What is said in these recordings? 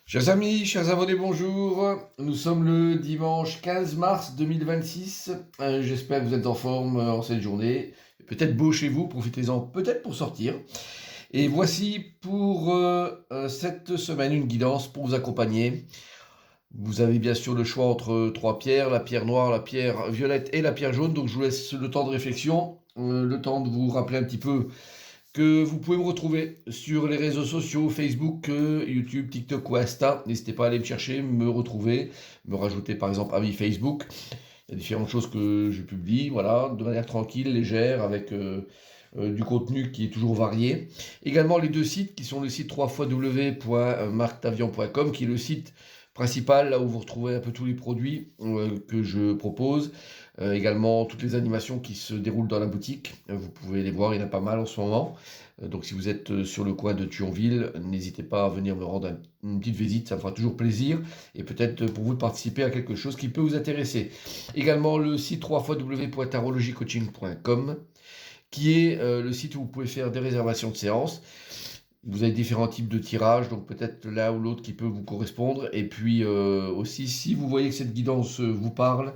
Chers amis, chers abonnés, bonjour. Nous sommes le dimanche 15 mars 2026. J'espère que vous êtes en forme en cette journée. Peut-être beau chez vous, profitez-en peut-être pour sortir. Et voici pour cette semaine une guidance pour vous accompagner. Vous avez bien sûr le choix entre trois pierres, la pierre noire, la pierre violette et la pierre jaune. Donc je vous laisse le temps de réflexion, le temps de vous rappeler un petit peu que vous pouvez me retrouver sur les réseaux sociaux, Facebook, YouTube, TikTok ou Insta. N'hésitez pas à aller me chercher, me retrouver, me rajouter par exemple ami Facebook. Il y a différentes choses que je publie, voilà, de manière tranquille, légère, avec du contenu qui est toujours varié. Également les deux sites qui sont le site www.marctavian.com qui est le site principal, là où vous retrouvez un peu tous les produits que je propose. Également toutes les animations qui se déroulent dans la boutique. Vous pouvez les voir, il y en a pas mal en ce moment. Donc si vous êtes sur le coin de Thionville, n'hésitez pas à venir me rendre une petite visite, ça me fera toujours plaisir. Et peut-être pour vous de participer à quelque chose qui peut vous intéresser. Également le site www.tarologycoaching.com qui est le site où vous pouvez faire des réservations de séances. Vous avez différents types de tirages, donc peut-être l'un ou l'autre qui peut vous correspondre. Et puis aussi, si vous voyez que cette guidance vous parle,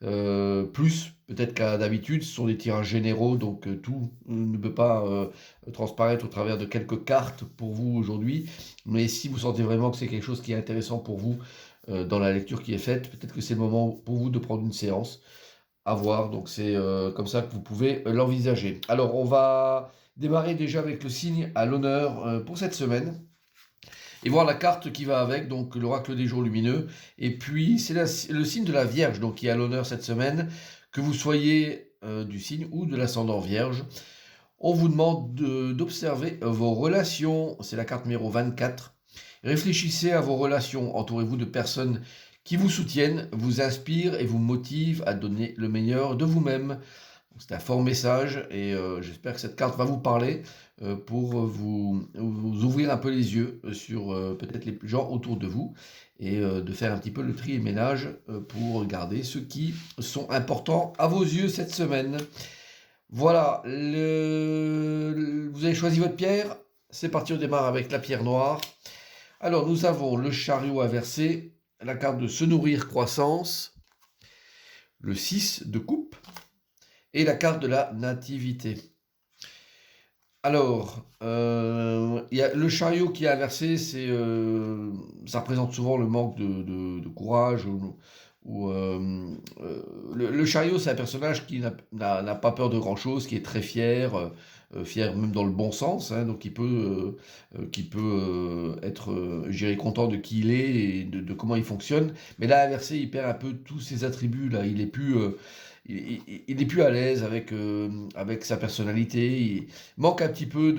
plus peut-être qu'à d'habitude, ce sont des tirages généraux, donc tout ne peut pas transparaître au travers de quelques cartes pour vous aujourd'hui. Mais si vous sentez vraiment que c'est quelque chose qui est intéressant pour vous dans la lecture qui est faite, peut-être que c'est le moment pour vous de prendre une séance à voir. Donc c'est comme ça que vous pouvez l'envisager. Alors on va démarrer déjà avec le signe à l'honneur pour cette semaine et voir la carte qui va avec, donc l'oracle des jours lumineux. Et puis c'est le signe de la Vierge, donc qui est à l'honneur cette semaine, que vous soyez du signe ou de l'ascendant Vierge. On vous demande d'observer vos relations, c'est la carte numéro 24. Réfléchissez à vos relations, entourez-vous de personnes qui vous soutiennent, vous inspirent et vous motivent à donner le meilleur de vous-même. C'est un fort message et j'espère que cette carte va vous parler pour vous ouvrir un peu les yeux sur peut-être les gens autour de vous et de faire un petit peu le tri et ménage pour regarder ceux qui sont importants à vos yeux cette semaine. Voilà, vous avez choisi votre pierre. C'est parti, on démarre avec la pierre noire. Alors nous avons le chariot inversé, la carte de se nourrir croissance, le 6 de coupe et la carte de la nativité. Alors, il y a le chariot qui est inversé, ça représente souvent le manque de courage. Le chariot, c'est un personnage qui n'a pas peur de grand-chose, qui est très fier, fier même dans le bon sens, hein, donc qui peut être, je dirais, content de qui il est et de comment il fonctionne. Mais là, inversé, il perd un peu tous ses attributs. Là, il est plus, il est plus à l'aise avec sa personnalité. Il manque un petit peu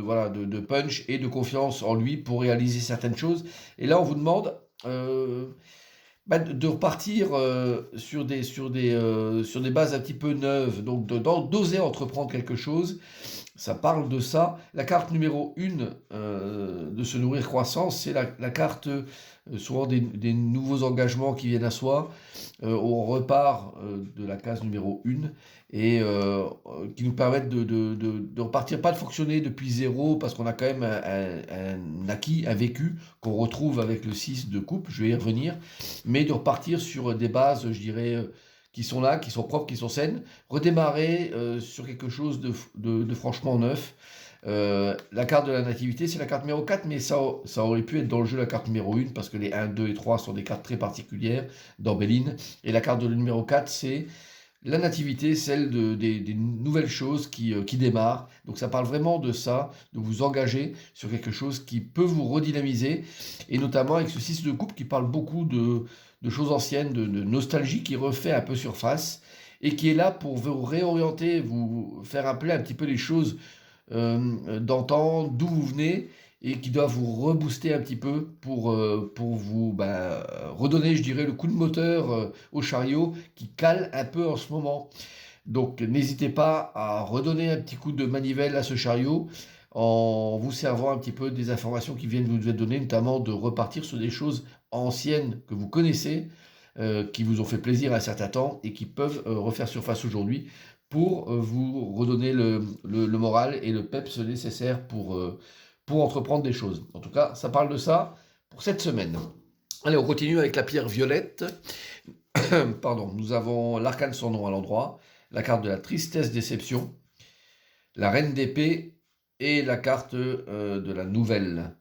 voilà, de punch et de confiance en lui pour réaliser certaines choses. Et là, on vous demande de repartir sur des bases un petit peu neuves, donc d'oser entreprendre quelque chose. Ça parle de ça. La carte numéro 1 de se nourrir croissance, c'est la carte souvent des nouveaux engagements qui viennent à soi. On repart de la case numéro 1 et qui nous permettent de repartir, pas de fonctionner depuis zéro parce qu'on a quand même un acquis, un vécu qu'on retrouve avec le 6 de coupe, je vais y revenir, mais de repartir sur des bases, je dirais, qui sont là, qui sont propres, qui sont saines, redémarrer sur quelque chose de franchement neuf. La carte de la nativité, c'est la carte numéro 4, mais ça aurait pu être dans le jeu la carte numéro 1, parce que les 1, 2 et 3 sont des cartes très particulières d'Orbéline. Et la carte de numéro 4, c'est la nativité, celle des nouvelles choses qui démarrent. Donc ça parle vraiment de ça, de vous engager sur quelque chose qui peut vous redynamiser, et notamment avec ce 6 de coupe qui parle beaucoup de choses anciennes, de nostalgie qui refait un peu surface, et qui est là pour vous réorienter, vous faire rappeler un petit peu les choses d'antan, d'où vous venez, et qui doit vous rebooster un petit peu pour vous redonner, je dirais, le coup de moteur au chariot qui cale un peu en ce moment. Donc n'hésitez pas à redonner un petit coup de manivelle à ce chariot en vous servant un petit peu des informations qui viennent vous être données, notamment de repartir sur des choses anciennes que vous connaissez, qui vous ont fait plaisir à un certain temps et qui peuvent refaire surface aujourd'hui pour vous redonner le moral et le peps nécessaire pour entreprendre des choses. En tout cas, ça parle de ça pour cette semaine. Allez, on continue avec la pierre violette. Pardon, nous avons l'arcane sans nom à l'endroit, la carte de la tristesse déception, la reine d'épée et la carte de la nouvelle.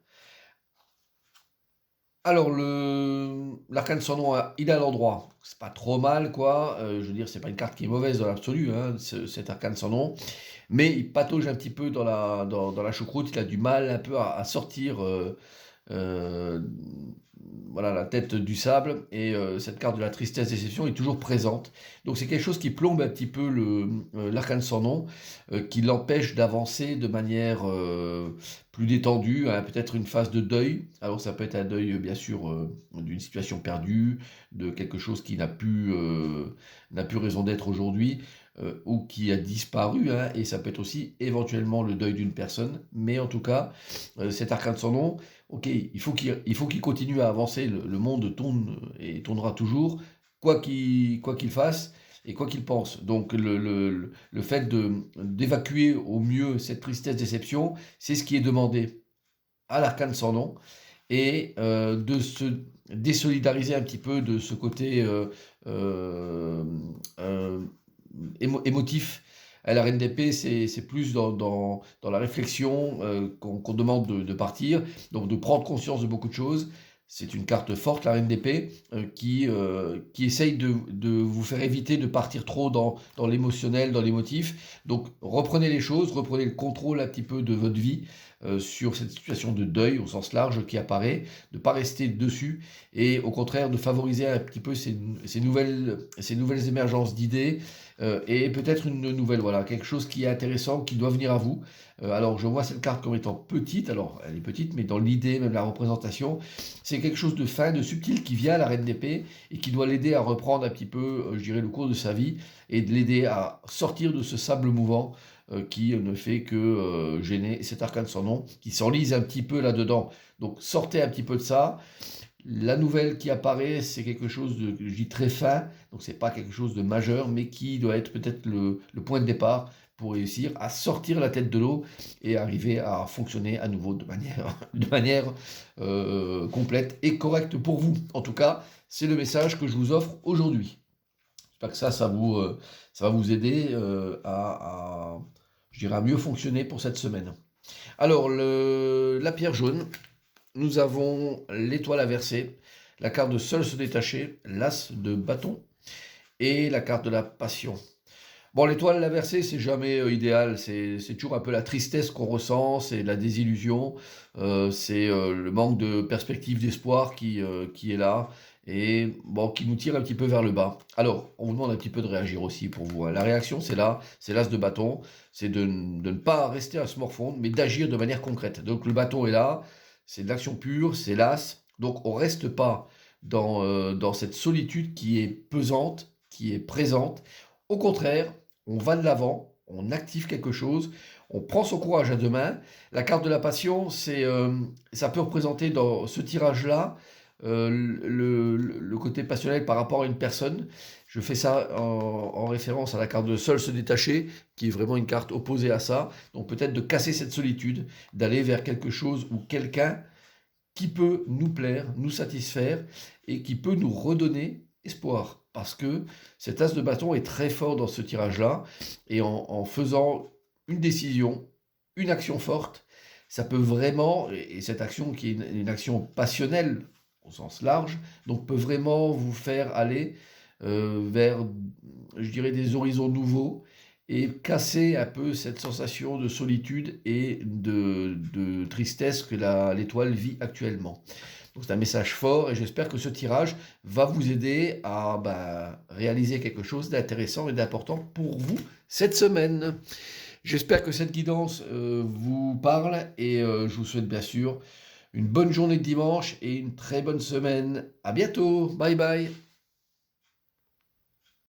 Alors, l'arcane sans nom, il est à l'endroit. C'est pas trop mal, quoi. Je veux dire, c'est pas une carte qui est mauvaise dans l'absolu, hein, cet arcane sans nom. Mais il patauge un petit peu dans la choucroute. Il a du mal un peu à sortir euh, voilà, la tête du sable. Et cette carte de la tristesse déception est toujours présente. Donc, c'est quelque chose qui plombe un petit peu l'arcane sans nom, qui l'empêche d'avancer de manière plus détendue, hein, peut-être une phase de deuil. Alors ça peut être un deuil bien sûr d'une situation perdue, de quelque chose qui n'a plus raison d'être aujourd'hui, ou qui a disparu, hein, et ça peut être aussi éventuellement le deuil d'une personne, mais en tout cas, cet arcane sans nom, ok, il faut qu'il continue à avancer, le monde tourne et tournera toujours, quoi qu'il fasse, et quoi qu'il pense. Donc le fait d'évacuer au mieux cette tristesse déception, c'est ce qui est demandé à l'arcane sans nom, et de se désolidariser un petit peu de ce côté euh, euh, émotif. À la reine d'épée, c'est plus dans la réflexion qu'on demande de partir, donc de prendre conscience de beaucoup de choses. C'est une carte forte, la reine d'épée, qui essaye de vous faire éviter de partir trop dans l'émotionnel, dans l'émotif. Donc reprenez les choses, reprenez le contrôle un petit peu de votre vie sur cette situation de deuil au sens large qui apparaît, de ne pas rester dessus et au contraire de favoriser un petit peu ces nouvelles émergences d'idées et peut-être une nouvelle, voilà, quelque chose qui est intéressant, qui doit venir à vous. Alors je vois cette carte comme étant petite, alors elle est petite, mais dans l'idée, même la représentation, c'est quelque chose de fin, de subtil qui vient à la reine d'épée et qui doit l'aider à reprendre un petit peu, je dirais, le cours de sa vie et de l'aider à sortir de ce sable mouvant qui ne fait que gêner cet arcane sans nom, qui s'enlise un petit peu là-dedans. Donc sortez un petit peu de ça. La nouvelle qui apparaît, c'est quelque chose de, je dis, très fin, donc c'est pas quelque chose de majeur, mais qui doit être peut-être le point de départ pour réussir à sortir la tête de l'eau et arriver à fonctionner à nouveau de manière complète et correcte pour vous. En tout cas, c'est le message que je vous offre aujourd'hui. J'espère que ça va vous aider je dirais, à mieux fonctionner pour cette semaine. Alors, la pierre jaune, nous avons l'étoile inversée, la carte de seul se détacher, l'as de bâton et la carte de la passion. Bon, l'étoile inversée, c'est jamais idéal, c'est toujours un peu la tristesse qu'on ressent, c'est la désillusion, c'est le manque de perspective d'espoir qui est là et bon, qui nous tire un petit peu vers le bas. Alors, on vous demande un petit peu de réagir aussi pour vous, hein. La réaction, c'est là, c'est l'as de bâton, c'est de ne pas rester à se morfondre, mais d'agir de manière concrète. Donc le bâton est là, c'est de l'action pure, c'est l'as, donc on ne reste pas dans cette solitude qui est pesante, qui est présente. Au contraire, on va de l'avant, on active quelque chose, on prend son courage à deux mains. La carte de la passion, ça peut représenter dans ce tirage-là le côté passionnel par rapport à une personne. Je fais ça en référence à la carte de seul se détacher, qui est vraiment une carte opposée à ça. Donc peut-être de casser cette solitude, d'aller vers quelque chose ou quelqu'un qui peut nous plaire, nous satisfaire et qui peut nous redonner espoir. Parce que cet as de bâton est très fort dans ce tirage-là. Et en faisant une décision, une action forte, ça peut vraiment, et cette action qui est une action passionnelle au sens large, donc peut vraiment vous faire aller vers, je dirais, des horizons nouveaux et casser un peu cette sensation de solitude et de tristesse que l'étoile vit actuellement. Donc c'est un message fort et j'espère que ce tirage va vous aider à réaliser quelque chose d'intéressant et d'important pour vous cette semaine. J'espère que cette guidance vous parle et je vous souhaite bien sûr une bonne journée de dimanche et une très bonne semaine. À bientôt, bye bye.